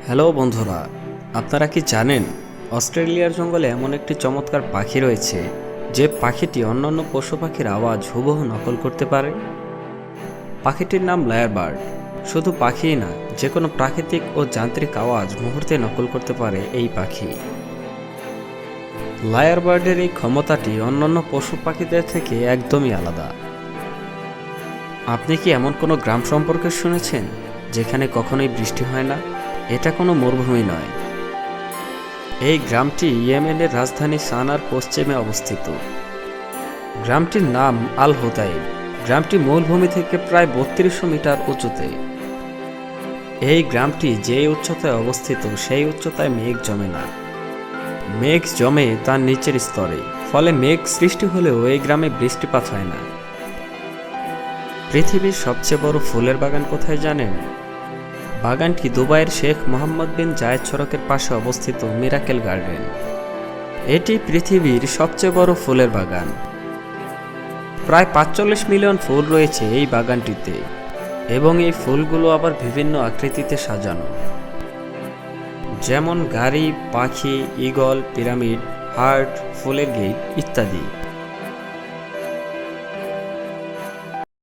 Hello বন্ধুরা, আপনারা কি জানেন অস্ট্রেলিয়ার জঙ্গলে এমন একটি চমৎকার পাখি রয়েছে যে পাখিটি অন্যান্য পশু পাখির আওয়াজ হুবহু নকল করতে পারে। পাখিটির নাম লায়ার বার্ড। শুধু পাখিই না, যে কোনো প্রাকৃতিক ও যান্ত্রিক আওয়াজ মুহূর্তে নকল করতে পারে এই পাখি। লায়ার বার্ডের এই ক্ষমতাটি অন্যান্য পশু পাখিদের থেকে একদমই আলাদা। আপনি কি এমন কোনো গ্রাম সম্পর্কে শুনেছেন যেখানে কখনোই বৃষ্টি হয় না? এটা কোনো মরুভূমি নয়। এই গ্রামটি ইয়েমেনের রাজধানী সানার পশ্চিমে অবস্থিত। গ্রামটির নাম আল হুদাইব। গ্রামটি মূল ভূমি থেকে প্রায় 3200 মিটার উঁচুতে। এই গ্রামটি যে উচ্চতায় অবস্থিত সেই উচ্চতায় মেঘ জমে না। মেঘ জমে তার নিচের স্তরে, ফলে মেঘ সৃষ্টি হলেও এই গ্রামে বৃষ্টিপাত হয় না। পৃথিবীর সবচেয়ে বড় ফুলের বাগান কোথায় জানেন? বাগানটি দুবাইয়ের শেখ মোহাম্মদ বিন জায়েদ সড়কের পাশে অবস্থিত মিরাকেল গার্ডেন। এটি পৃথিবীর সবচেয়ে বড় ফুলের বাগান। প্রায় 45 মিলিয়ন ফুল রয়েছে এই বাগানটিতে, এবং এই ফুলগুলো আবার বিভিন্ন আকৃতিতে সাজানো, যেমন গাড়ি, পাখি, ঈগল, পিরামিড, হার্ট, ফুলের গেট ইত্যাদি।